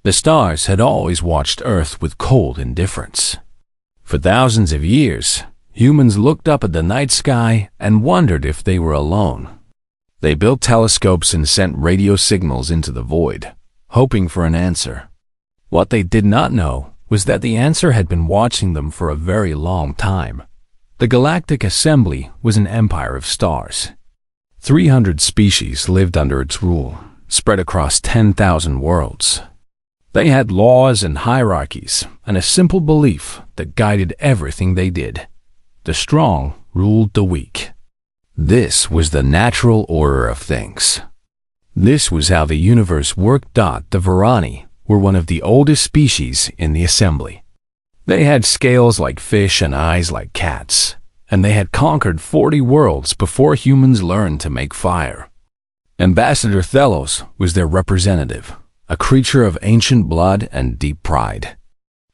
The stars had always watched Earth with cold indifference. For thousands of years, humans looked up at the night sky and wondered if they were alone. They built telescopes and sent radio signals into the void, hoping for an answer. What they did not know was that the answer had been watching them for a very long time. The Galactic Assembly was an empire of stars. 300 species lived under its rule, spread across 10,000 worlds. They had laws and hierarchies, and a simple belief that guided everything they did. The strong ruled the weak. This was the natural order of things. This was how the universe worked. The Varani were one of the oldest species in the assembly. They had scales like fish and eyes like cats, and they had conquered 40 worlds before humans learned to make fire. Ambassador Thelos was their representative, a creature of ancient blood and deep pride.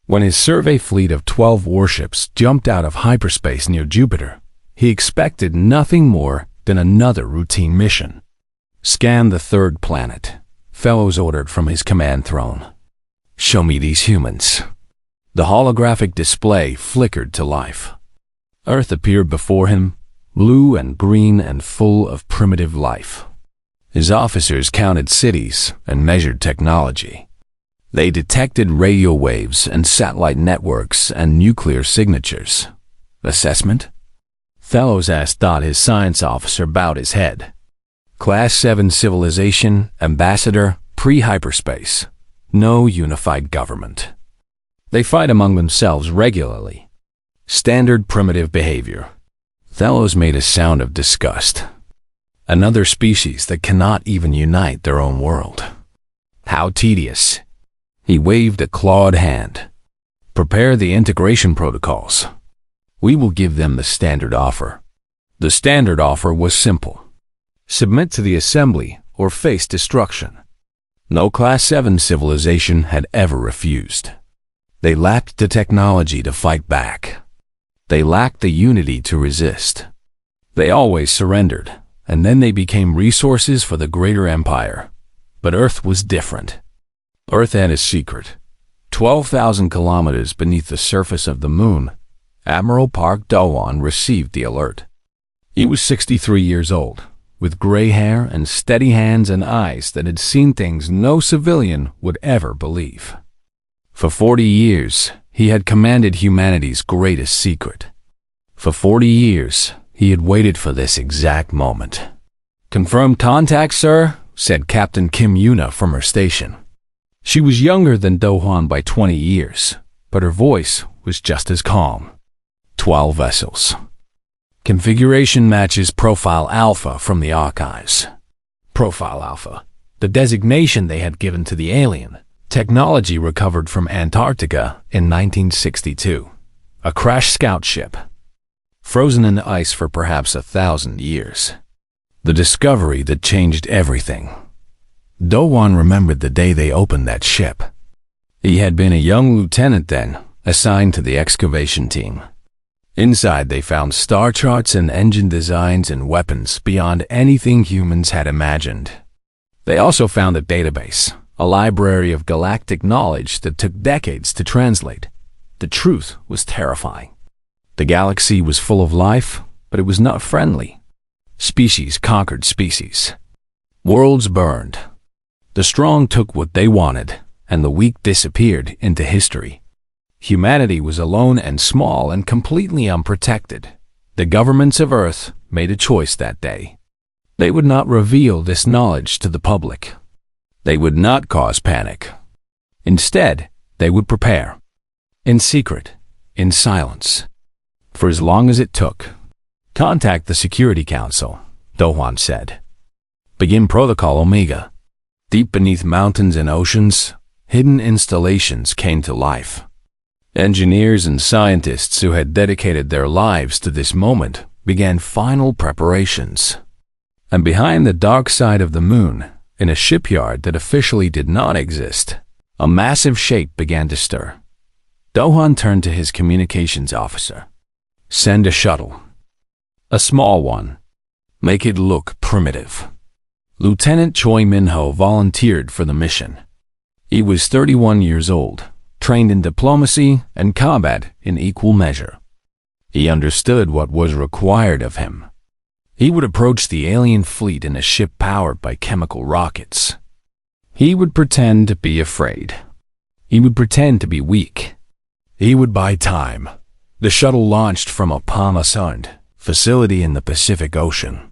When his survey fleet of 12 warships jumped out of hyperspace near Jupiter, he expected nothing more than another routine mission. Scan the third planet, Thelos ordered from his command throne. Show me these humans. The holographic display flickered to life. Earth appeared before him, blue and green and full of primitive life. His officers counted cities and measured technology. They detected radio waves and satellite networks and nuclear signatures. Assessment? Thelos asked. His science officer bowed his head. Class 7 civilization, ambassador, pre-hyperspace. No unified government. They fight among themselves regularly. Standard primitive behavior. Thelos made a sound of disgust. Another species that cannot even unite their own world. How tedious. He waved a clawed hand. Prepare the integration protocols. We will give them the standard offer. The standard offer was simple. Submit to the assembly or face destruction. No Class 7 civilization had ever refused. They lacked the technology to fight back. They lacked the unity to resist. They always surrendered, and then they became resources for the greater empire. But Earth was different. Earth had a secret. 12,000 kilometers beneath the surface of the moon, Admiral Park Dowan received the alert. He was 63 years old, with gray hair and steady hands and eyes that had seen things no civilian would ever believe. For 40 years, he had commanded humanity's greatest secret. For 40 years, he had waited for this exact moment. "Confirmed contact, sir," said Captain Kim Yuna from her station. She was younger than Do-hwan by 20 years, but her voice was just as calm. 12 vessels. Configuration matches Profile Alpha from the archives. Profile Alpha, the designation they had given to the alien. Technology recovered from Antarctica in 1962. A crashed scout ship. Frozen in ice for perhaps 1,000 years. The discovery that changed everything. Do-hwan remembered the day they opened that ship. He had been a young lieutenant then, assigned to the excavation team. Inside they found star charts and engine designs and weapons beyond anything humans had imagined. They also found a database, a library of galactic knowledge that took decades to translate. The truth was terrifying. The galaxy was full of life, but it was not friendly. Species conquered species. Worlds burned. The strong took what they wanted, and the weak disappeared into history. Humanity was alone and small and completely unprotected. The governments of Earth made a choice that day. They would not reveal this knowledge to the public. They would not cause panic. Instead, they would prepare. In secret, in silence. For as long as it took. Contact the Security Council, Do-hwan said. Begin Protocol Omega. Deep beneath mountains and oceans, hidden installations came to life. Engineers and scientists who had dedicated their lives to this moment began final preparations. And behind the dark side of the moon, in a shipyard that officially did not exist, a massive shape began to stir. Do-hwan turned to his communications officer. Send a shuttle. A small one. Make it look primitive. Lieutenant Choi Min-ho volunteered for the mission. He was 31 years old, trained in diplomacy and combat in equal measure. He understood what was required of him. He would approach the alien fleet in a ship powered by chemical rockets. He would pretend to be afraid. He would pretend to be weak. He would buy time. The shuttle launched from a Palmasund facility in the Pacific Ocean.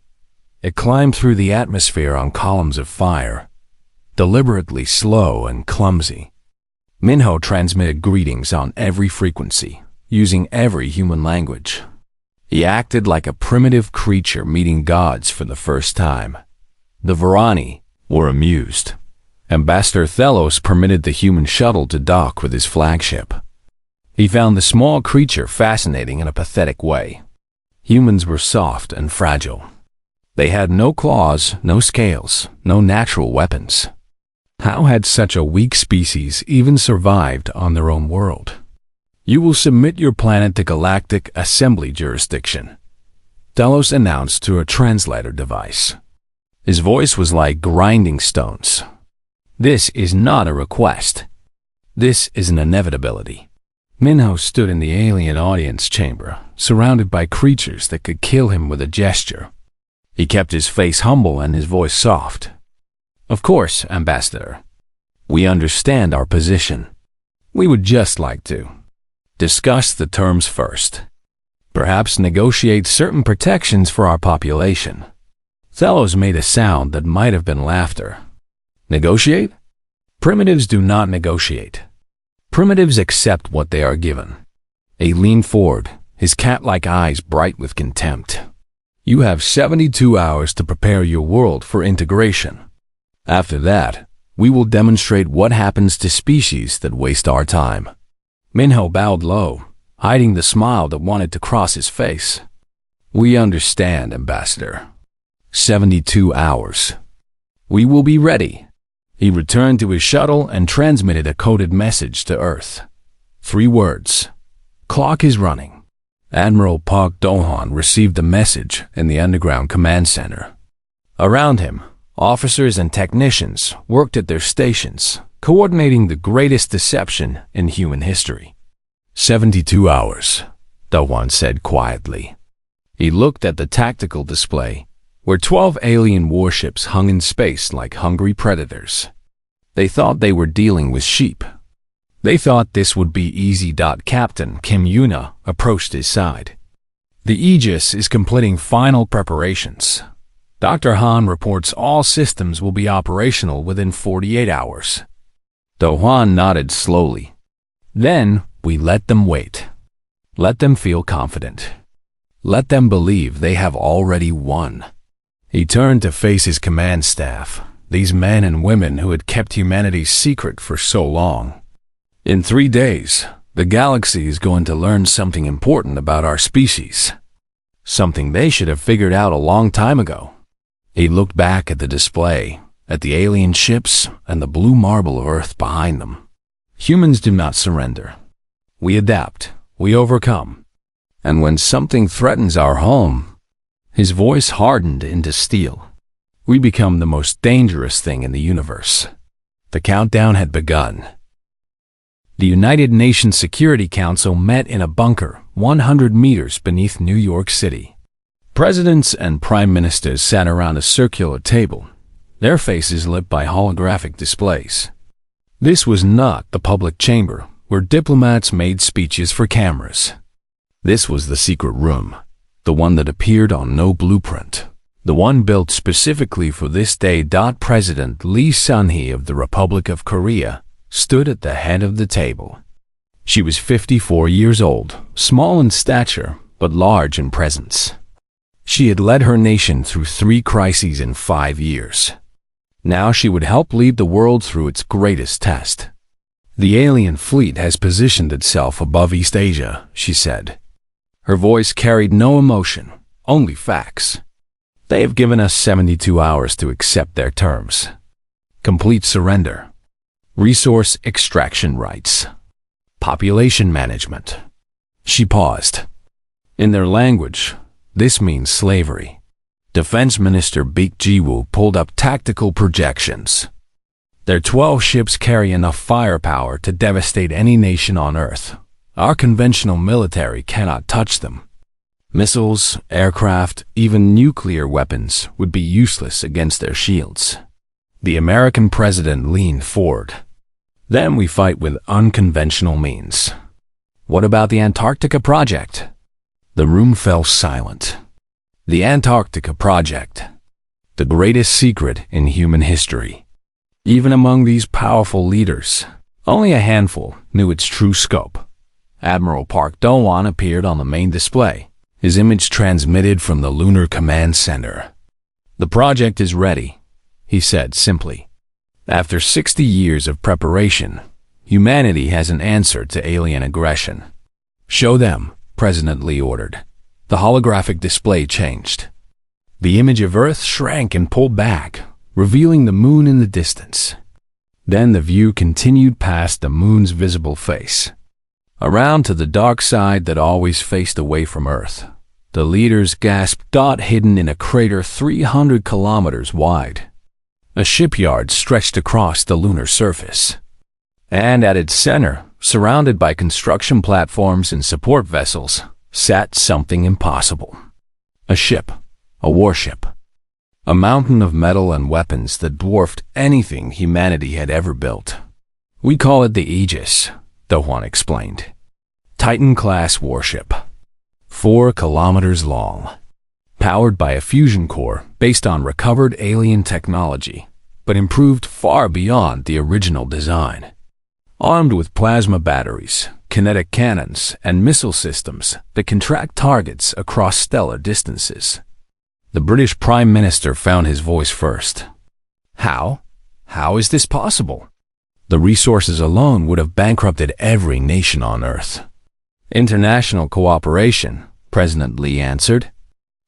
It climbed through the atmosphere on columns of fire, deliberately slow and clumsy. Minho transmitted greetings on every frequency, using every human language. He acted like a primitive creature meeting gods for the first time. The Varani were amused. Ambassador Thelos permitted the human shuttle to dock with his flagship. He found the small creature fascinating in a pathetic way. Humans were soft and fragile. They had no claws, no scales, no natural weapons. How had such a weak species even survived on their own world? You will submit your planet to Galactic Assembly jurisdiction, Delos announced through a translator device. His voice was like grinding stones. This is not a request. This is an inevitability. Minho stood in the alien audience chamber, surrounded by creatures that could kill him with a gesture. He kept his face humble and his voice soft. Of course, Ambassador. We understand our position. We would just like to discuss the terms first. Perhaps negotiate certain protections for our population. Thelos made a sound that might have been laughter. Negotiate? Primitives do not negotiate. Primitives accept what they are given. He leaned forward, his cat-like eyes bright with contempt. You have 72 hours to prepare your world for integration. After that, we will demonstrate what happens to species that waste our time. Minho bowed low, hiding the smile that wanted to cross his face. We understand, Ambassador. 72 hours. We will be ready. He returned to his shuttle and transmitted a coded message to Earth. 3 words. Clock is running. Admiral Park Dohan received the message in the underground command center. Around him, officers and technicians worked at their stations, coordinating the greatest deception in human history. 72 hours, Dohan said quietly. He looked at the tactical display, where 12 alien warships hung in space like hungry predators. They thought they were dealing with sheep. They thought this would be easy. Captain Kim Yuna approached his side. The Aegis is completing final preparations. Dr. Han reports all systems will be operational within 48 hours. Dohan nodded slowly. Then we let them wait. Let them feel confident. Let them believe they have already won. He turned to face his command staff, these men and women who had kept humanity's secret for so long. In 3 days, the galaxy is going to learn something important about our species. Something they should have figured out a long time ago. He looked back at the display, at the alien ships and the blue marble of Earth behind them. Humans do not surrender. We adapt. We overcome. And when something threatens our home, his voice hardened into steel. We become the most dangerous thing in the universe. The countdown had begun. The United Nations Security Council met in a bunker 100 meters beneath New York City. Presidents and prime ministers sat around a circular table, their faces lit by holographic displays. This was not the public chamber where diplomats made speeches for cameras. This was the secret room, the one that appeared on no blueprint, the one built specifically for this day. President Lee Sun-hee of the Republic of Korea stood at the head of the table. She was 54 years old, small in stature, but large in presence. She had led her nation through 3 crises in 5 years. Now she would help lead the world through its greatest test. The alien fleet has positioned itself above East Asia, she said. Her voice carried no emotion, only facts. They have given us 72 hours to accept their terms. Complete surrender. Resource extraction rights. Population management. She paused. In their language, this means slavery. Defense Minister Baek Ji-woo pulled up tactical projections. Their 12 ships carry enough firepower to devastate any nation on Earth. Our conventional military cannot touch them. Missiles, aircraft, even nuclear weapons would be useless against their shields. The American president leaned forward. Then we fight with unconventional means. What about the Antarctica project? The room fell silent. The Antarctica project, the greatest secret in human history. Even among these powerful leaders, only a handful knew its true scope. Admiral Park Do-won appeared on the main display, his image transmitted from the Lunar Command Center. "The project is ready," he said simply. "After 60 years of preparation, humanity has an answer to alien aggression." "Show them," President Lee ordered. The holographic display changed. The image of Earth shrank and pulled back, revealing the moon in the distance. Then the view continued past the moon's visible face, around to the dark side that always faced away from Earth. The leaders gasped. Dot hidden in a crater 300 kilometers wide. A shipyard stretched across the lunar surface. And at its center, surrounded by construction platforms and support vessels, sat something impossible. A ship, a warship. A mountain of metal and weapons that dwarfed anything humanity had ever built. "We call it the Aegis," Do-won explained. Titan-class warship. 4 kilometers long. Powered by a fusion core based on recovered alien technology, but improved far beyond the original design. Armed with plasma batteries, kinetic cannons, and missile systems that can track targets across stellar distances. The British Prime Minister found his voice first. How? How is this possible? The resources alone would have bankrupted every nation on Earth. International cooperation, President Lee answered.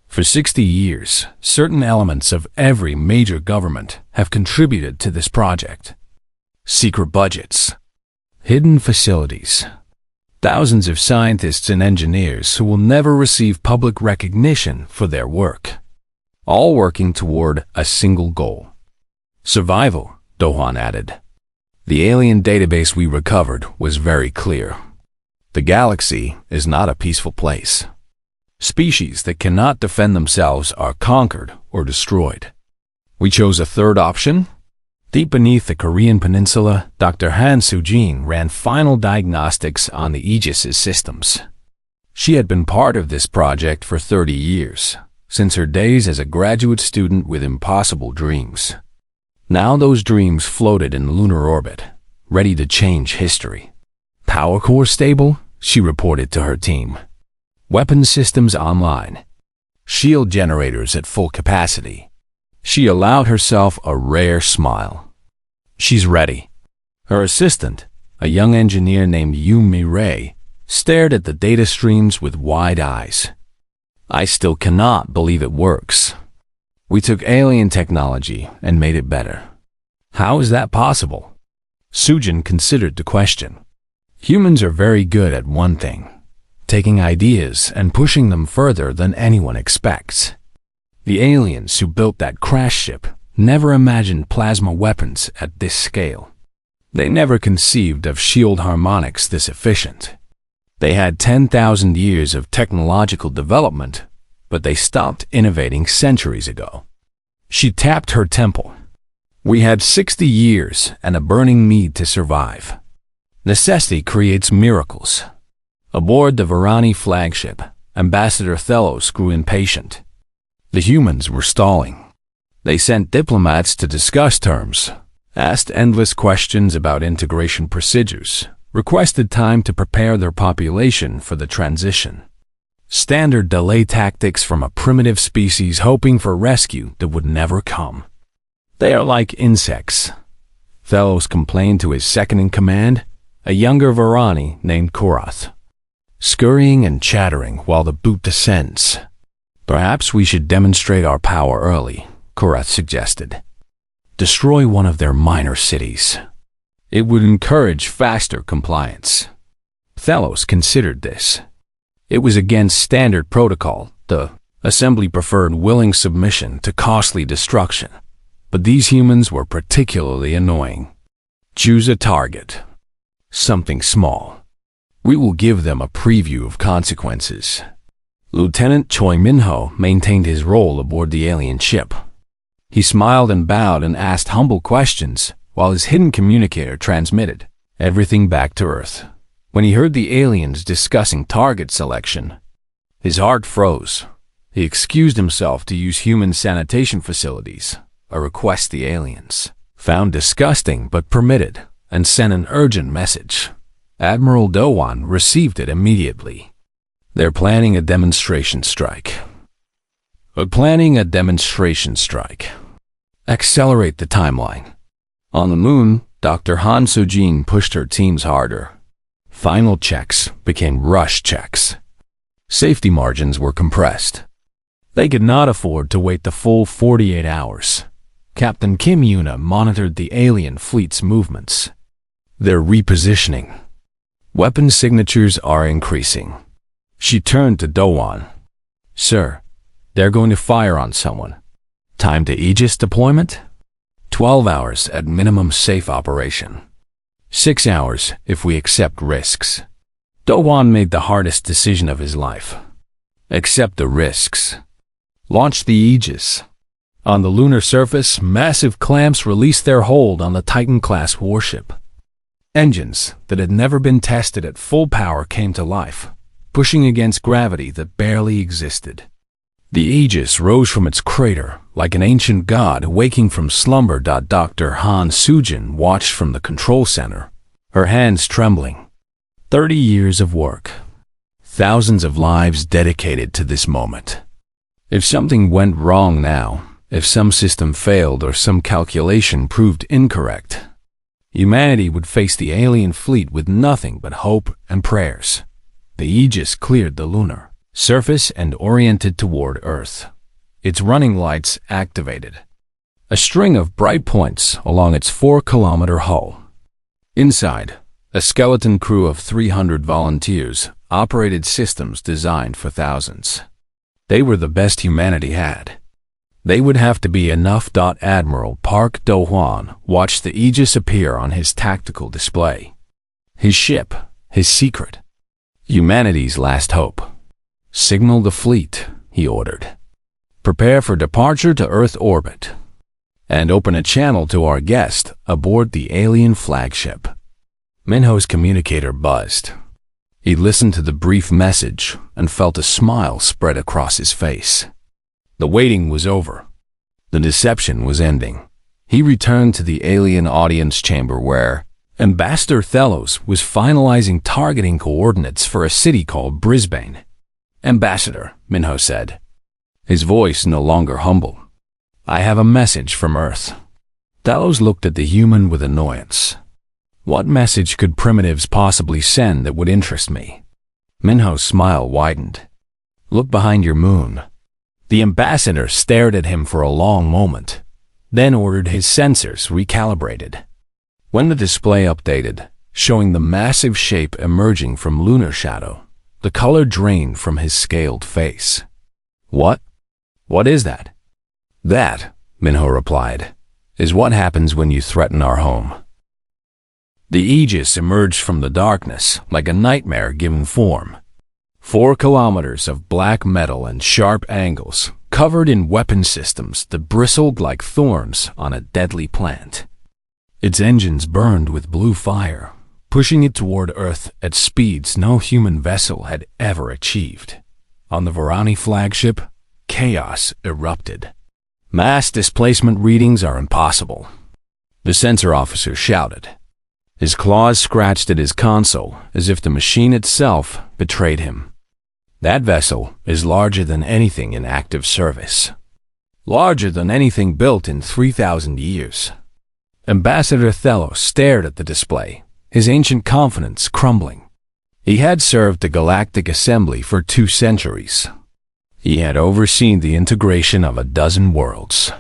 For 60 years, certain elements of every major government have contributed to this project. Secret budgets. Hidden facilities. Thousands of scientists and engineers who will never receive public recognition for their work. All working toward a single goal. Survival, Do-won added. The alien database we recovered was very clear. The galaxy is not a peaceful place. Species that cannot defend themselves are conquered or destroyed. We chose a third option. Deep beneath the Korean peninsula, Dr. Han Soo-jin ran final diagnostics on the Aegis' systems. She had been part of this project for 30 years, since her days as a graduate student with impossible dreams. Now those dreams floated in lunar orbit, ready to change history. Power core stable, she reported to her team. Weapon systems online. Shield generators at full capacity. She allowed herself a rare smile. She's ready. Her assistant, a young engineer named Yoon Mi-rae, stared at the data streams with wide eyes. I still cannot believe it works. We took alien technology and made it better. How is that possible? Soo-jin considered the question. Humans are very good at one thing, taking ideas and pushing them further than anyone expects. The aliens who built that crash ship never imagined plasma weapons at this scale. They never conceived of shield harmonics this efficient. They had 10,000 years of technological development, but they stopped innovating centuries ago. She tapped her temple. We had 60 years and a burning need to survive. Necessity creates miracles. Aboard the Varani flagship, Ambassador Thelos grew impatient. The humans were stalling. They sent diplomats to discuss terms, asked endless questions about integration procedures, requested time to prepare their population for the transition. Standard delay tactics from a primitive species hoping for rescue that would never come. They are like insects. Thelos complained to his second-in-command, a younger Varani named Korath. Scurrying and chattering while the boot descends. Perhaps we should demonstrate our power early, Korath suggested. Destroy one of their minor cities. It would encourage faster compliance. Thelos considered this. It was against standard protocol. The assembly preferred willing submission to costly destruction. But these humans were particularly annoying. Choose a target. Something small. We will give them a preview of consequences. Lieutenant Choi Minho maintained his role aboard the alien ship. He smiled and bowed and asked humble questions, while his hidden communicator transmitted everything back to Earth. When he heard the aliens discussing target selection, his heart froze. He excused himself to use human sanitation facilities, a request the aliens found disgusting but permitted, and sent an urgent message. Admiral Do-won received it immediately. They're planning a demonstration strike. Accelerate the timeline. On the moon, Dr. Han Soo-jin pushed her teams harder. Final checks became rush checks. Safety margins were compressed. They could not afford to wait the full 48 hours. Captain Kim Yuna monitored the alien fleet's movements. They're repositioning. Weapon signatures are increasing. She turned to Do-won. Sir, they're going to fire on someone. Time to Aegis deployment? 12 hours at minimum safe operation. 6 hours if we accept risks. Do-won made the hardest decision of his life. Accept the risks. Launch the Aegis. On the lunar surface, massive clamps released their hold on the Titan-class warship. Engines that had never been tested at full power came to life, pushing against gravity that barely existed. The Aegis rose from its crater like an ancient god waking from slumber. Dr. Han Soo-jin watched from the control center, her hands trembling. 30 years of work. Thousands of lives dedicated to this moment. If something went wrong now, if some system failed or some calculation proved incorrect, humanity would face the alien fleet with nothing but hope and prayers. The Aegis cleared the lunar surface and oriented toward Earth. Its running lights activated. A string of bright points along its 4-kilometer hull. Inside, a skeleton crew of 300 volunteers operated systems designed for thousands. They were the best humanity had. They would have to be enough. Admiral Park Do-hwan watched the Aegis appear on his tactical display. His ship, his secret. Humanity's last hope. Signal the fleet, he ordered. Prepare for departure to Earth orbit. And open a channel to our guest aboard the alien flagship. Minho's communicator buzzed. He listened to the brief message and felt a smile spread across his face. The waiting was over. The deception was ending. He returned to the alien audience chamber where Ambassador Thelos was finalizing targeting coordinates for a city called Brisbane. Ambassador, Minho said, his voice no longer humble. I have a message from Earth. Thelos looked at the human with annoyance. What message could primitives possibly send that would interest me? Minho's smile widened. Look behind your moon. The ambassador stared at him for a long moment, then ordered his sensors recalibrated. When the display updated, showing the massive shape emerging from lunar shadow, the color drained from his scaled face. What? What is that? That, Minho replied, is what happens when you threaten our home. The Aegis emerged from the darkness like a nightmare given form. 4 kilometers of black metal and sharp angles, covered in weapon systems that bristled like thorns on a deadly plant. Its engines burned with blue fire, pushing it toward Earth at speeds no human vessel had ever achieved. On the Varani flagship, chaos erupted. Mass displacement readings are impossible. The sensor officer shouted. His claws scratched at his console as if the machine itself betrayed him. That vessel is larger than anything in active service. Larger than anything built in 3,000 years. Ambassador Thelos stared at the display, his ancient confidence crumbling. He had served the Galactic Assembly for 2 centuries. He had overseen the integration of a dozen worlds.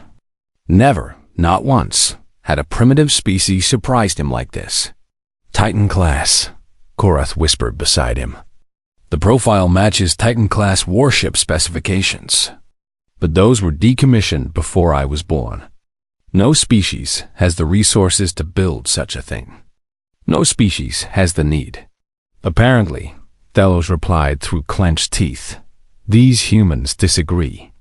Never, not once, had a primitive species surprised him like this. Titan class, Korath whispered beside him. The profile matches Titan-class warship specifications. But those were decommissioned before I was born. No species has the resources to build such a thing. No species has the need. Apparently, Delos replied through clenched teeth. These humans disagree.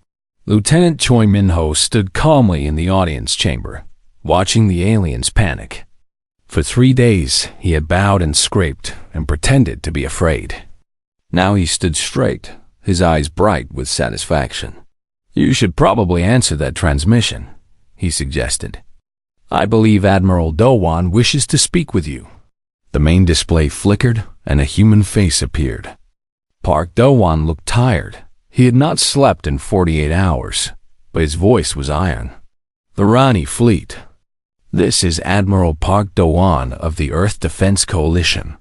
Lieutenant Choi Min-ho stood calmly in the audience chamber, watching the aliens panic. For 3 days, he had bowed and scraped and pretended to be afraid. Now he stood straight, his eyes bright with satisfaction. "You should probably answer that transmission," he suggested. "I believe Admiral Do-won wishes to speak with you." The main display flickered and a human face appeared. Park Do-won looked tired. He had not slept in 48 hours, but his voice was iron. "The Rani Fleet. This is Admiral Park Do-won of the Earth Defense Coalition.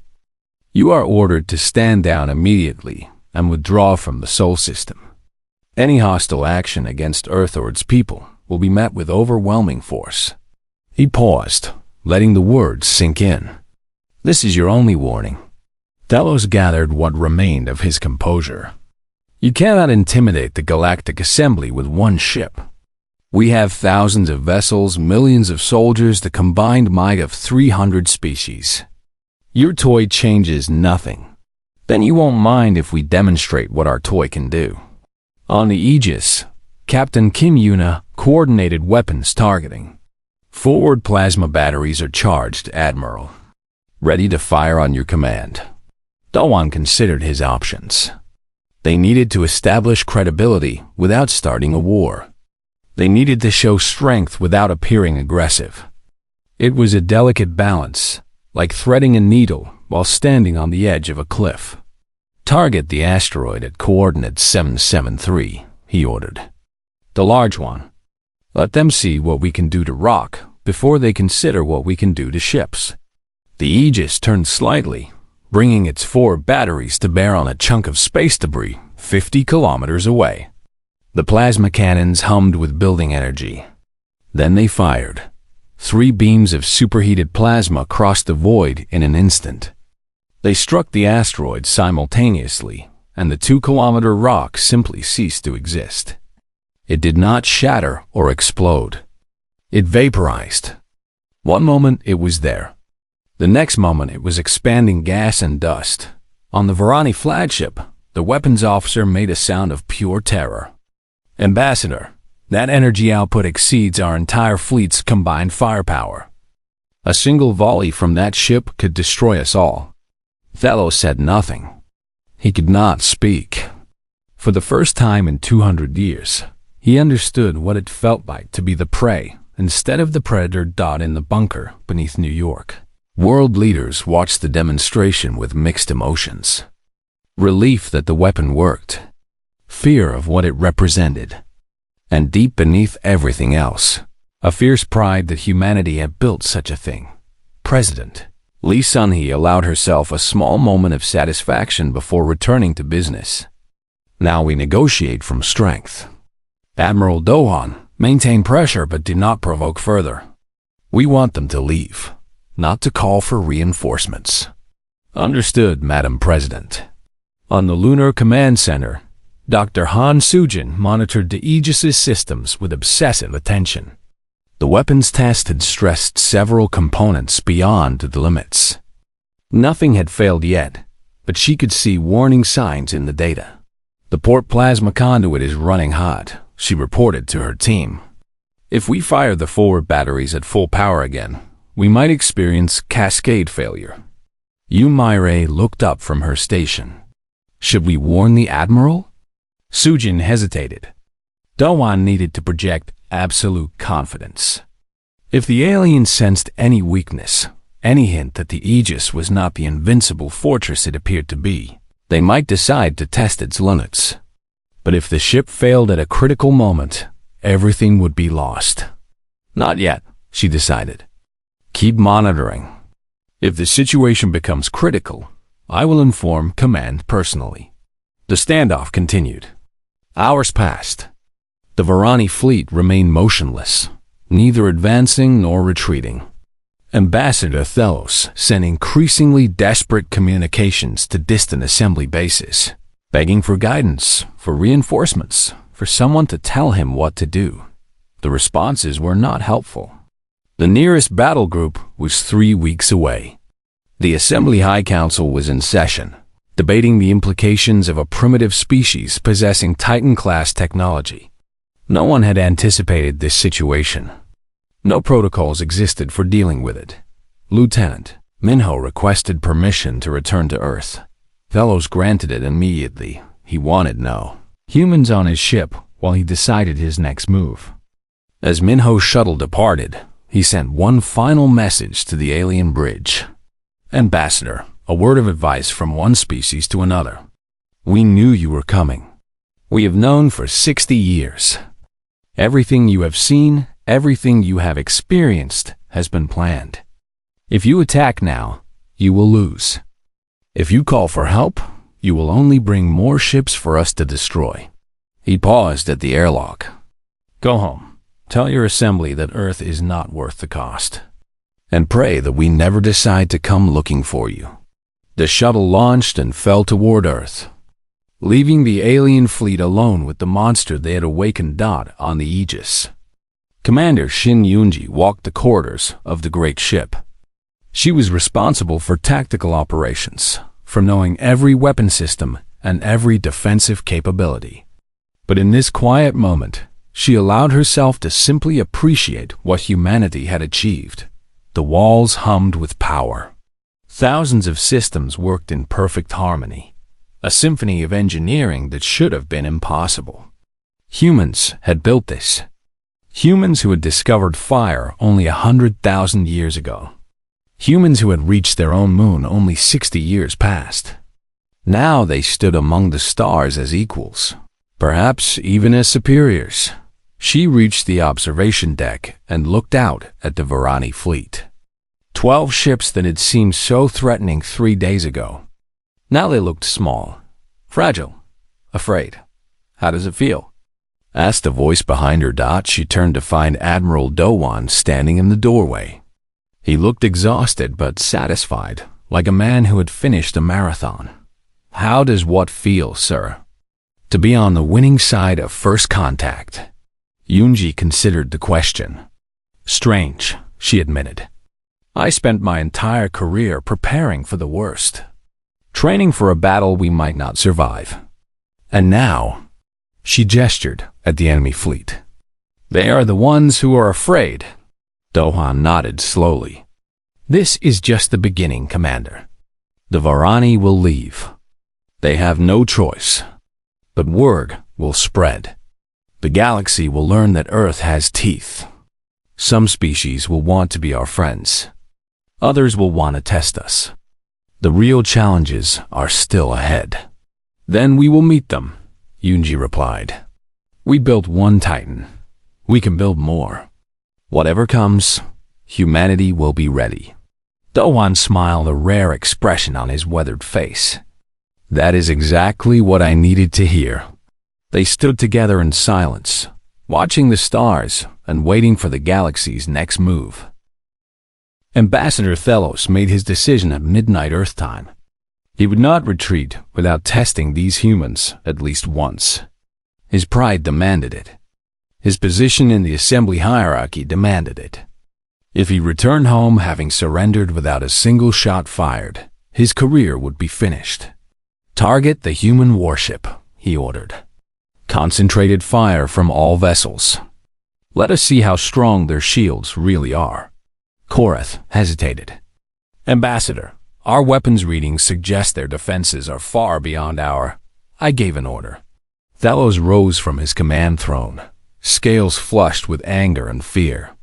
You are ordered to stand down immediately and withdraw from the Sol system. Any hostile action against Earth or its people will be met with overwhelming force." He paused, letting the words sink in. "This is your only warning." Delos gathered what remained of his composure. "You cannot intimidate the Galactic Assembly with one ship. We have thousands of vessels, millions of soldiers, the combined might of 300 species. Your toy changes nothing. Then you won't mind if we demonstrate what our toy can do." On the Aegis, Captain Kim Yuna coordinated weapons targeting. "Forward plasma batteries are charged, Admiral. Ready to fire on your command." Do-won considered his options. They needed to establish credibility without starting a war. They needed to show strength without appearing aggressive. It was a delicate balance, like threading a needle while standing on the edge of a cliff. "Target the asteroid at coordinate 773, he ordered. "The large one. Let them see what we can do to rock before they consider what we can do to ships." The Aegis turned slightly, bringing its 4 batteries to bear on a chunk of space debris 50 kilometers away. The plasma cannons hummed with building energy. Then they fired. 3 beams of superheated plasma crossed the void in an instant. They struck the asteroid simultaneously, and the 2-kilometer rock simply ceased to exist. It did not shatter or explode. It vaporized. One moment it was there. The next moment it was expanding gas and dust. On the Varani flagship, the weapons officer made a sound of pure terror. "Ambassador, that energy output exceeds our entire fleet's combined firepower. A single volley from that ship could destroy us all." Delos said nothing. He could not speak. For the first time in 200 years, he understood what it felt like to be the prey instead of the predator in the bunker beneath New York. World leaders watched the demonstration with mixed emotions. Relief that the weapon worked. Fear of what it represented. And deep beneath everything else, a fierce pride that humanity had built such a thing. President Lee Sun-hee allowed herself a small moment of satisfaction before returning to business. "Now we negotiate from strength. Admiral Do-won maintained pressure but did not provoke further. We want them to leave, not to call for reinforcements." "Understood, Madam President." On the Lunar Command Center, Dr. Han Soo-jin monitored the Aegis' systems with obsessive attention. The weapons test had stressed several components beyond the limits. Nothing had failed yet, but she could see warning signs in the data. "The port plasma conduit is running hot," she reported to her team. "If we fire the forward batteries at full power again, we might experience cascade failure." Yu-Mai-Rei looked up from her station. "Should we warn the Admiral?" Soo-jin hesitated. Do-won needed to project absolute confidence. If the aliens sensed any weakness, any hint that the Aegis was not the invincible fortress it appeared to be, they might decide to test its limits. But if the ship failed at a critical moment, everything would be lost. "Not yet," she decided. "Keep monitoring. If the situation becomes critical, I will inform command personally." The standoff continued. Hours passed. The Varani fleet remained motionless, neither advancing nor retreating. Ambassador Thelos sent increasingly desperate communications to distant assembly bases, begging for guidance, for reinforcements, for someone to tell him what to do. The responses were not helpful. The nearest battle group was 3 weeks away. The Assembly High Council was in session, debating the implications of a primitive species possessing Titan-class technology. No one had anticipated this situation. No protocols existed for dealing with it. Lieutenant Minho requested permission to return to Earth. Fellows granted it immediately. He wanted no humans on his ship while he decided his next move. As Minho's shuttle departed, he sent one final message to the alien bridge. Ambassador, a word of advice from one species to another. We knew you were coming. We have known for 60 years. Everything you have seen, everything you have experienced has been planned. If you attack now, you will lose. If you call for help, you will only bring more ships for us to destroy. He paused at the airlock. Go home. Tell your assembly that Earth is not worth the cost. And pray that we never decide to come looking for you. The shuttle launched and fell toward Earth, leaving the alien fleet alone with the monster they had awakened on the Aegis. Commander Shin Yunji walked the corridors of the great ship. She was responsible for tactical operations, for knowing every weapon system and every defensive capability. But in this quiet moment, she allowed herself to simply appreciate what humanity had achieved. The walls hummed with power. Thousands of systems worked in perfect harmony, a symphony of engineering that should have been impossible. Humans had built this. Humans who had discovered fire only 100,000 years ago. Humans who had reached their own moon only 60 years past. Now they stood among the stars as equals, perhaps even as superiors. She reached the observation deck and looked out at the Varani fleet. 12 ships that had seemed so threatening 3 days ago. Now they looked small, fragile, afraid. How does it feel? Asked a voice behind her. She turned to find Admiral Dowan standing in the doorway. He looked exhausted but satisfied, like a man who had finished a marathon. How does what feel, sir? To be on the winning side of first contact. Yunji considered the question. Strange, she admitted. I spent my entire career preparing for the worst, training for a battle we might not survive. And now, she gestured at the enemy fleet. They are the ones who are afraid. Dohan nodded slowly. This is just the beginning, Commander. The Varani will leave. They have no choice. But word will spread. The galaxy will learn that Earth has teeth. Some species will want to be our friends. Others will want to test us. The real challenges are still ahead. Then we will meet them, Yunji replied. We built one Titan. We can build more. Whatever comes, humanity will be ready. Dowan smiled, a rare expression on his weathered face. That is exactly what I needed to hear. They stood together in silence, watching the stars and waiting for the galaxy's next move. Ambassador Thelos made his decision at midnight Earth time. He would not retreat without testing these humans at least once. His pride demanded it. His position in the assembly hierarchy demanded it. If he returned home having surrendered without a single shot fired, his career would be finished. Target the human warship, he ordered. Concentrated fire from all vessels. Let us see how strong their shields really are. Korath hesitated. Ambassador, our weapons readings suggest their defenses are far beyond our... I gave an order. Thelos rose from his command throne, scales flushed with anger and fear.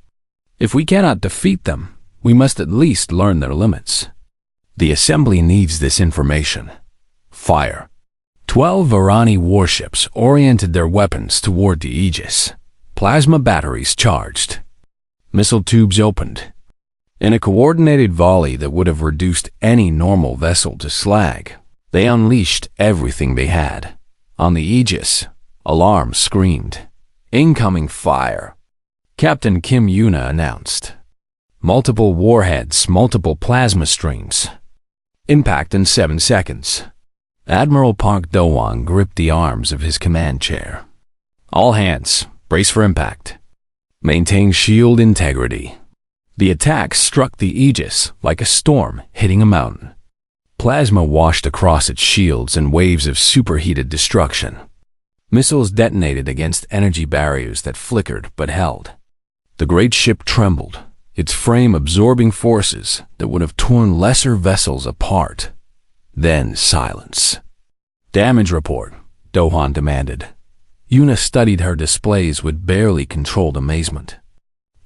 If we cannot defeat them, we must at least learn their limits. The assembly needs this information. Fire. 12 Varani warships oriented their weapons toward the Aegis. Plasma batteries charged. Missile tubes opened. In a coordinated volley that would have reduced any normal vessel to slag, they unleashed everything they had. On the Aegis, alarms screamed. Incoming fire. Captain Kim Yuna announced. Multiple warheads, multiple plasma streams. Impact in 7 seconds. Admiral Park Do-won gripped the arms of his command chair. All hands, brace for impact. Maintain shield integrity. The attack struck the Aegis like a storm hitting a mountain. Plasma washed across its shields in waves of superheated destruction. Missiles detonated against energy barriers that flickered but held. The great ship trembled, its frame absorbing forces that would have torn lesser vessels apart. Then silence. "Damage report," Dohan demanded. Yuna studied her displays with barely controlled amazement.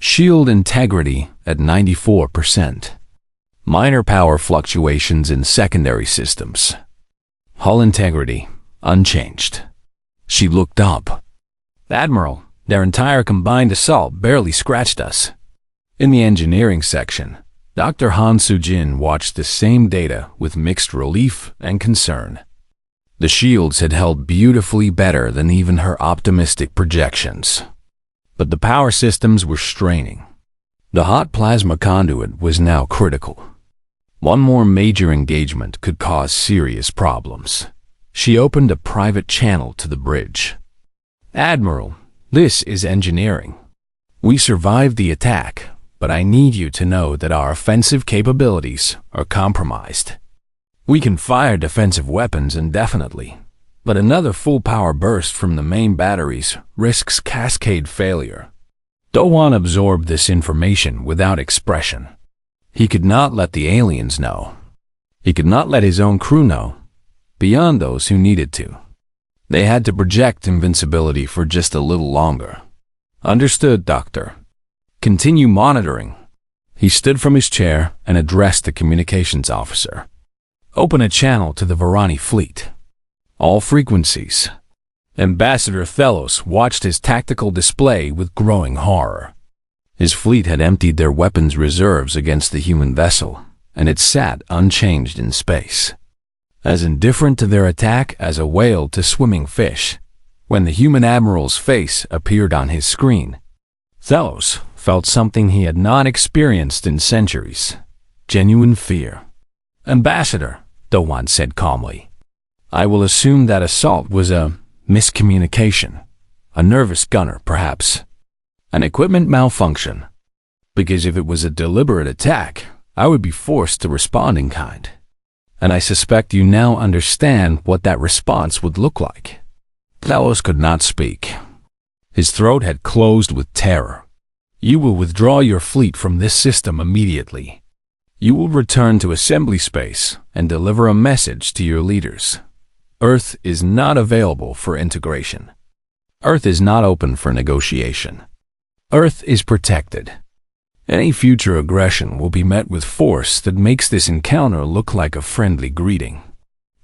Shield integrity at 94%. Minor power fluctuations in secondary systems. Hull integrity unchanged. She looked up. "Admiral, their entire combined assault barely scratched us." In the engineering section, Dr. Han Soo-jin watched the same data with mixed relief and concern. The shields had held beautifully better than even her optimistic projections. But the power systems were straining. The hot plasma conduit was now critical. One more major engagement could cause serious problems. She opened a private channel to the bridge. "Admiral, this is engineering. We survived the attack, but I need you to know that our offensive capabilities are compromised. We can fire defensive weapons indefinitely, but another full power burst from the main batteries risks cascade failure." Dohan absorbed this information without expression. He could not let the aliens know. He could not let his own crew know, beyond those who needed to. They had to project invincibility for just a little longer. "Understood, Doctor. Continue monitoring." He stood from his chair and addressed the communications officer. "Open a channel to the Varani fleet. All frequencies." Ambassador Thelos watched his tactical display with growing horror. His fleet had emptied their weapons reserves against the human vessel, and it sat unchanged in space, as indifferent to their attack as a whale to swimming fish. When the human admiral's face appeared on his screen, Thelos felt something he had not experienced in centuries: genuine fear. "Ambassador," Dohan said calmly, "I will assume that assault was a miscommunication, a nervous gunner perhaps, an equipment malfunction. Because if it was a deliberate attack, I would be forced to respond in kind. And I suspect you now understand what that response would look like." Thelos could not speak. His throat had closed with terror. "You will withdraw your fleet from this system immediately. You will return to assembly space and deliver a message to your leaders. Earth is not available for integration. Earth is not open for negotiation. Earth is protected. Any future aggression will be met with force that makes this encounter look like a friendly greeting."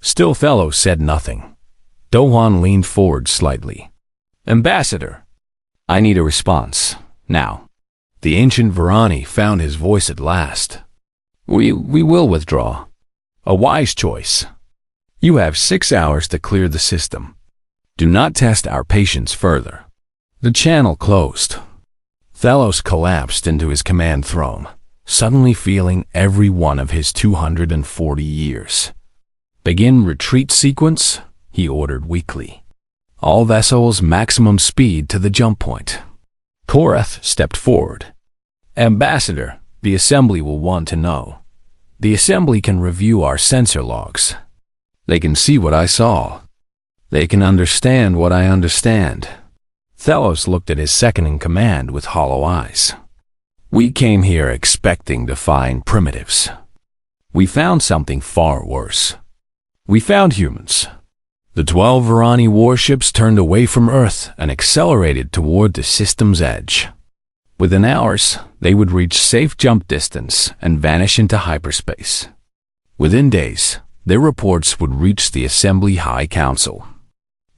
Still Thelos said nothing. Dohan leaned forward slightly. "Ambassador, I need a response, now." The ancient Varani found his voice at last. We will withdraw. A wise choice. You have 6 hours to clear the system. Do not test our patience further." The channel closed. Thelos collapsed into his command throne, suddenly feeling every one of his 240 years. "Begin retreat sequence," he ordered weakly. "All vessels maximum speed to the jump point." Korath stepped forward. "Ambassador, the Assembly will want to know. The Assembly can review our sensor logs. They can see what I saw. They can understand what I understand." Thelos looked at his second-in-command with hollow eyes. "We came here expecting to find primitives. We found something far worse. We found humans." The 12 Varani warships turned away from Earth and accelerated toward the system's edge. Within hours, they would reach safe jump distance and vanish into hyperspace. Within days, their reports would reach the Assembly High Council.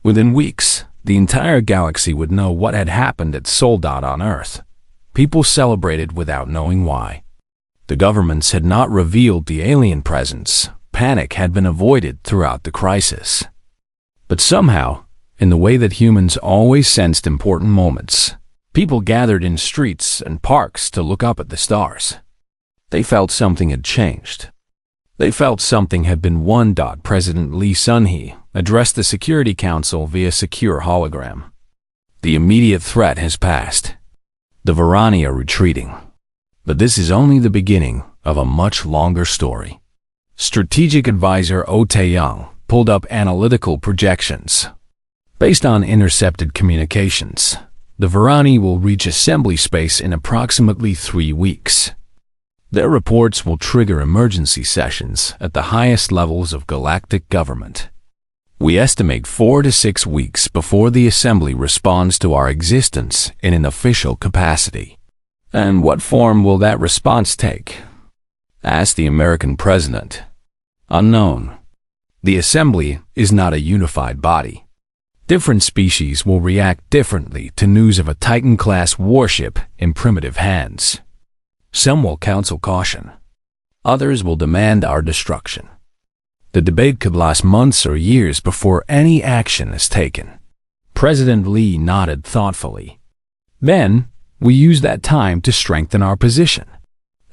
Within weeks, the entire galaxy would know what had happened at Soldat on Earth. People celebrated without knowing why. The governments had not revealed the alien presence. Panic had been avoided throughout the crisis. But somehow, in the way that humans always sensed important moments, people gathered in streets and parks to look up at the stars. They felt something had changed. They felt something had been won. President Lee Sun-hee addressed the Security Council via secure hologram. "The immediate threat has passed. The Varani are retreating. But this is only the beginning of a much longer story. Strategic advisor Oh Tae-young pulled up analytical projections. Based on intercepted communications, the Varani will reach assembly space in approximately 3 weeks. Their reports will trigger emergency sessions at the highest levels of galactic government. We estimate 4 to 6 weeks before the assembly responds to our existence in an official capacity. And what form will that response take? Asked the American president. Unknown. The assembly is not a unified body. Different species will react differently to news of a Titan-class warship in primitive hands. Some will counsel caution. Others will demand our destruction. The debate could last months or years before any action is taken. President Lee nodded thoughtfully. Then, we use that time to strengthen our position.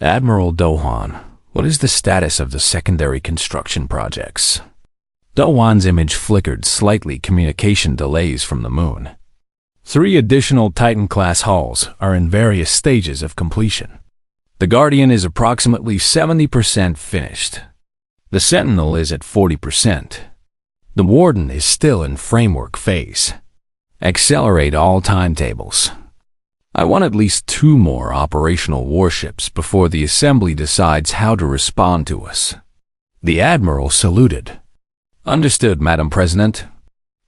Admiral Do-hwan, what is the status of the secondary construction projects? Do-hwan's image flickered slightly. Communication delays from the moon. 3 additional Titan-class hulls are in various stages of completion. The Guardian is approximately 70% finished. The Sentinel is at 40%. The Warden is still in framework phase. Accelerate all timetables. I want at least 2 more operational warships before the assembly decides how to respond to us. The Admiral saluted. Understood, Madam President.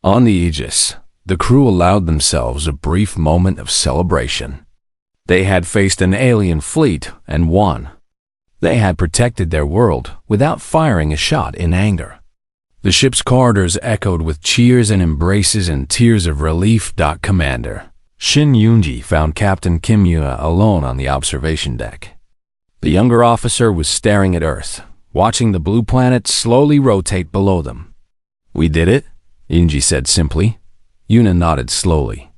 On the Aegis, the crew allowed themselves a brief moment of celebration. They had faced an alien fleet and won. They had protected their world without firing a shot in anger. The ship's corridors echoed with cheers and embraces and tears of relief. Commander Shin Yoonji found Captain Kim Yua alone on the observation deck. The younger officer was staring at Earth, watching the blue planet slowly rotate below them. We did it, Yoonji said simply. Yuna nodded slowly.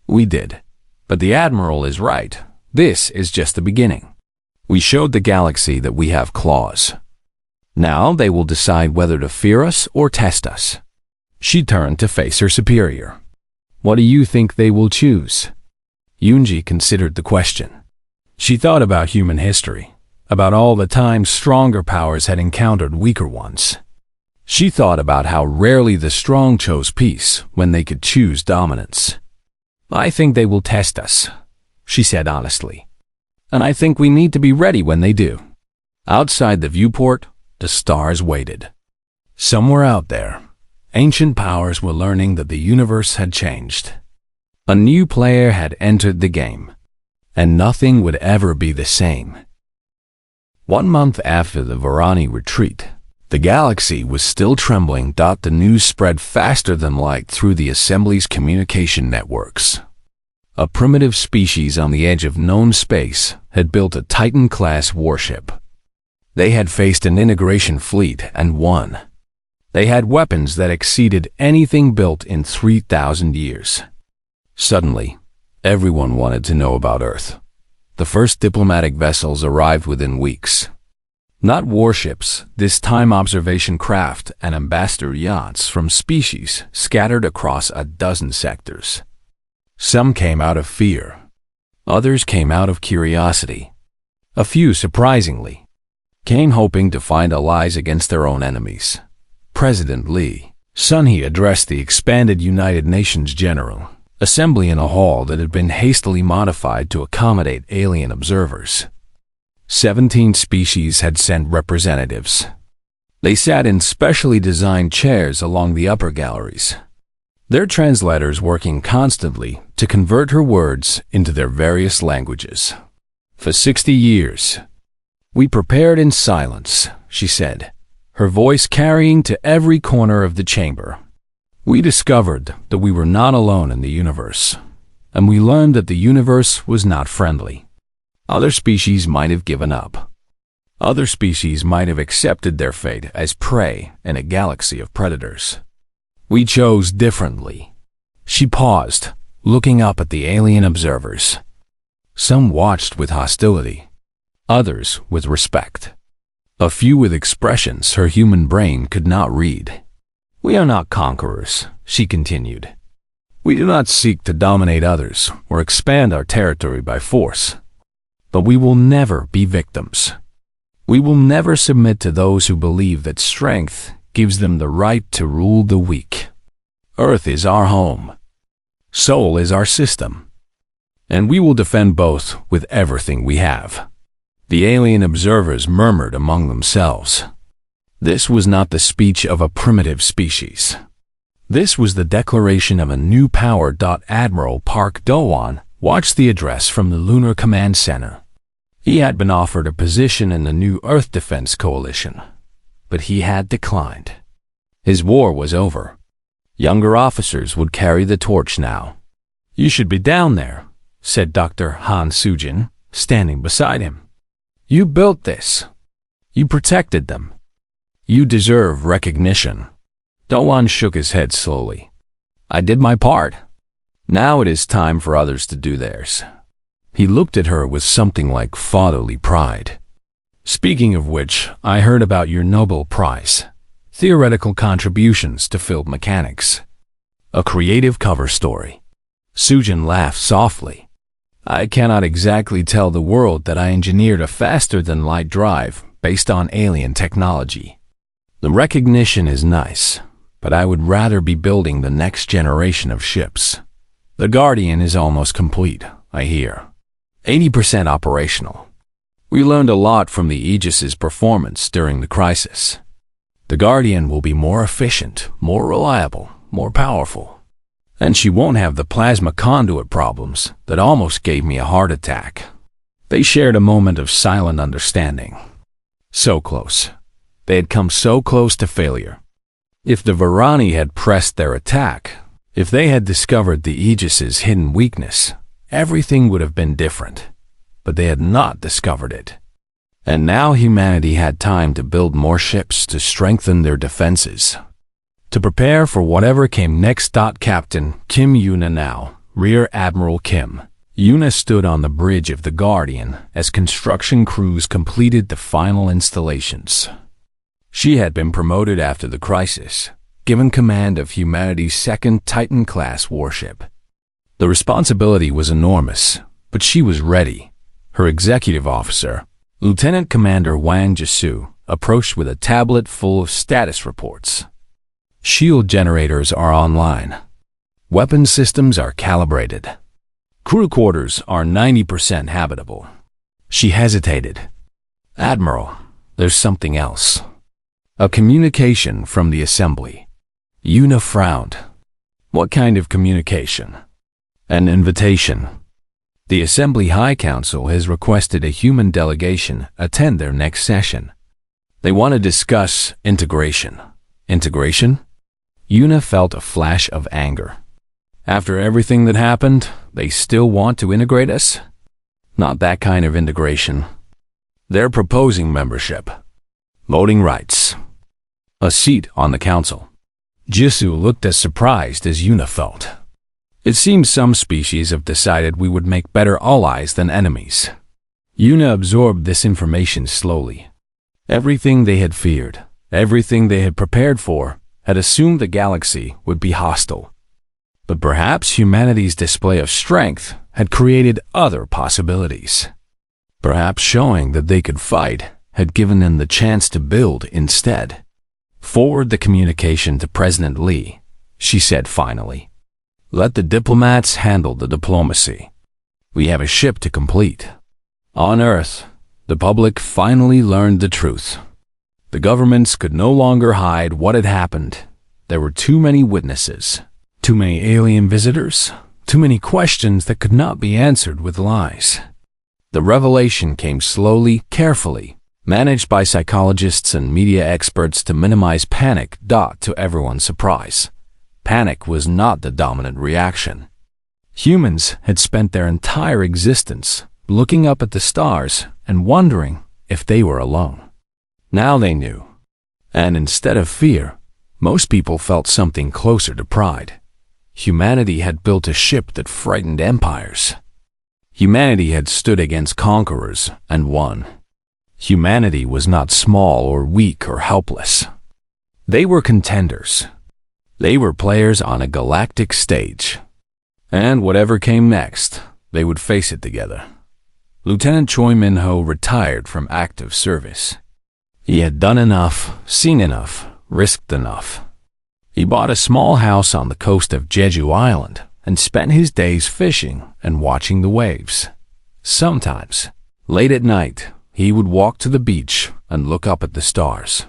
We did. But the Admiral is right. This is just the beginning. We showed the galaxy that we have claws. Now they will decide whether to fear us or test us. She turned to face her superior. What do you think they will choose? Yoonji considered the question. She thought about human history, about all the times stronger powers had encountered weaker ones. She thought about how rarely the strong chose peace when they could choose dominance. I think they will test us, she said honestly. And I think we need to be ready when they do. Outside the viewport, the stars waited. Somewhere out there, ancient powers were learning that the universe had changed. A new player had entered the game, and nothing would ever be the same. 1 month after the Varani retreat, the galaxy was still trembling. The news spread faster than light through the assembly's communication networks. A primitive species on the edge of known space had built a Titan-class warship. They had faced an integration fleet and won. They had weapons that exceeded anything built in 3,000 years. Suddenly, everyone wanted to know about Earth. The first diplomatic vessels arrived within weeks. Not warships, this time observation craft and ambassador yachts from species scattered across a dozen sectors. Some came out of fear. Others came out of curiosity. A few, surprisingly, came hoping to find allies against their own enemies. President Lee Sun-hee addressed the expanded United Nations General Assembly in a hall that had been hastily modified to accommodate alien observers. 17 species had sent representatives. They sat in specially designed chairs along the upper galleries, their translators working constantly to convert her words into their various languages. For 60 years, we prepared in silence, she said, her voice carrying to every corner of the chamber. We discovered that we were not alone in the universe, and we learned that the universe was not friendly. Other species might have given up. Other species might have accepted their fate as prey in a galaxy of predators. We chose differently. She paused, looking up at the alien observers. Some watched with hostility, others with respect. A few with expressions her human brain could not read. We are not conquerors, she continued. We do not seek to dominate others or expand our territory by force, but we will never be victims. We will never submit to those who believe that strength gives them the right to rule the weak. Earth is our home. Soul is our system. And we will defend both with everything we have. The alien observers murmured among themselves. This was not the speech of a primitive species. This was the declaration of a new power. Admiral Park Do-won watched the address from the Lunar Command Center. He had been offered a position in the new Earth Defense Coalition, but he had declined. His war was over. Younger officers would carry the torch now. "You should be down there," said Dr. Han Sujin, standing beside him. "You built this. You protected them. You deserve recognition." Do-won shook his head slowly. "I did my part. Now it is time for others to do theirs." He looked at her with something like fatherly pride. "Speaking of which, I heard about your Nobel Prize. Theoretical contributions to field mechanics. A creative cover story." Sujin laughed softly. "I cannot exactly tell the world that I engineered a faster-than-light drive based on alien technology. The recognition is nice, but I would rather be building the next generation of ships. The Guardian is almost complete, I hear. 80% operational. We learned a lot from the Aegis's performance during the crisis. The Guardian will be more efficient, more reliable, more powerful. And she won't have the plasma conduit problems that almost gave me a heart attack." They shared a moment of silent understanding. So close. They had come so close to failure. If the Varani had pressed their attack, if they had discovered the Aegis's hidden weakness, everything would have been different. But they had not discovered it. And now humanity had time to build more ships to strengthen their defenses. To prepare for whatever came next. Captain Kim Yuna now, Rear Admiral Kim. Yuna stood on the bridge of the Guardian as construction crews completed the final installations. She had been promoted after the crisis, given command of humanity's second Titan-class warship. The responsibility was enormous, but she was ready. Her executive officer, Lieutenant Commander Wang Jisu, approached with a tablet full of status reports. Shield generators are online. Weapon systems are calibrated. Crew quarters are 90% habitable. She hesitated. "Admiral, there's something else." A communication from the assembly. Yuna frowned. "What kind of communication?" "An invitation. The Assembly High Council has requested a human delegation attend their next session. They want to discuss integration." "Integration?" Yuna felt a flash of anger. "After everything that happened, they still want to integrate us? Not that kind of integration. They're proposing membership. Voting rights. A seat on the council." Jisu looked as surprised as Yuna felt. "It seems some species have decided we would make better allies than enemies." Yuna absorbed this information slowly. Everything they had feared, everything they had prepared for, had assumed the galaxy would be hostile. But perhaps humanity's display of strength had created other possibilities. Perhaps showing that they could fight had given them the chance to build instead. "Forward the communication to President Lee," she said finally. "Let the diplomats handle the diplomacy. We have a ship to complete." On Earth, the public finally learned the truth. The governments could no longer hide what had happened. There were too many witnesses, too many alien visitors, too many questions that could not be answered with lies. The revelation came slowly, carefully, managed by psychologists and media experts to minimize panic. To everyone's surprise, panic was not the dominant reaction. Humans had spent their entire existence looking up at the stars and wondering if they were alone. Now they knew. And instead of fear, most people felt something closer to pride. Humanity had built a ship that frightened empires. Humanity had stood against conquerors and won. Humanity was not small or weak or helpless. They were contenders. They were players on a galactic stage. And whatever came next, they would face it together. Lieutenant Choi Min-ho retired from active service. He had done enough, seen enough, risked enough. He bought a small house on the coast of Jeju Island and spent his days fishing and watching the waves. Sometimes, late at night, he would walk to the beach and look up at the stars.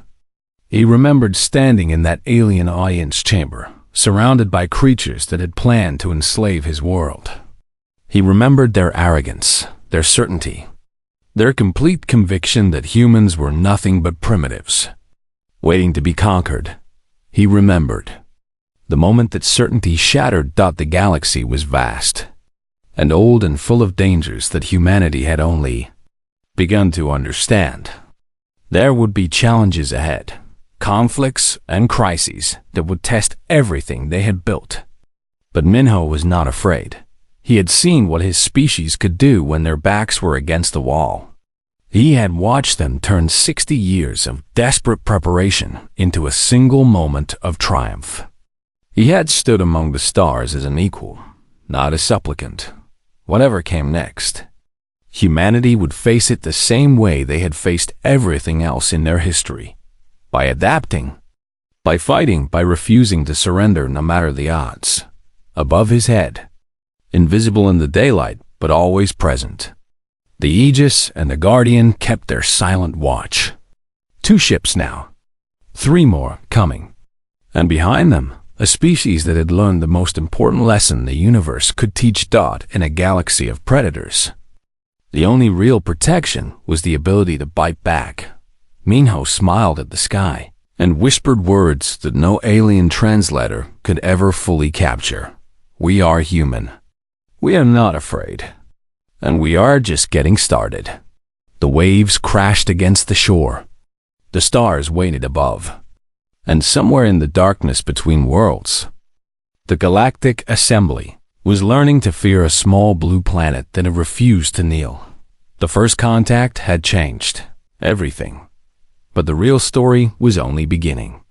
He remembered standing in that alien audience chamber, surrounded by creatures that had planned to enslave his world. He remembered their arrogance, their certainty, their complete conviction that humans were nothing but primitives, waiting to be conquered. He remembered. The moment that certainty shattered, the galaxy was vast, and old and full of dangers that humanity had only begun to understand. There would be challenges ahead, conflicts and crises that would test everything they had built. But Minho was not afraid. He had seen what his species could do when their backs were against the wall. He had watched them turn 60 years of desperate preparation into a single moment of triumph. He had stood among the stars as an equal, not a supplicant. Whatever came next, humanity would face it the same way they had faced everything else in their history, by adapting, by fighting, by refusing to surrender no matter the odds. Above his head, invisible in the daylight but always present, the Aegis and the Guardian kept their silent watch. 2 ships now, 3 more coming, and behind them, a species that had learned the most important lesson the universe could teach in a galaxy of predators. The only real protection was the ability to bite back. Minho smiled at the sky and whispered words that no alien translator could ever fully capture. We are human. We are not afraid. And we are just getting started. The waves crashed against the shore. The stars waited above. And somewhere in the darkness between worlds, the Galactic Assembly was learning to fear a small blue planet that had refused to kneel. The first contact had changed everything. But the real story was only beginning.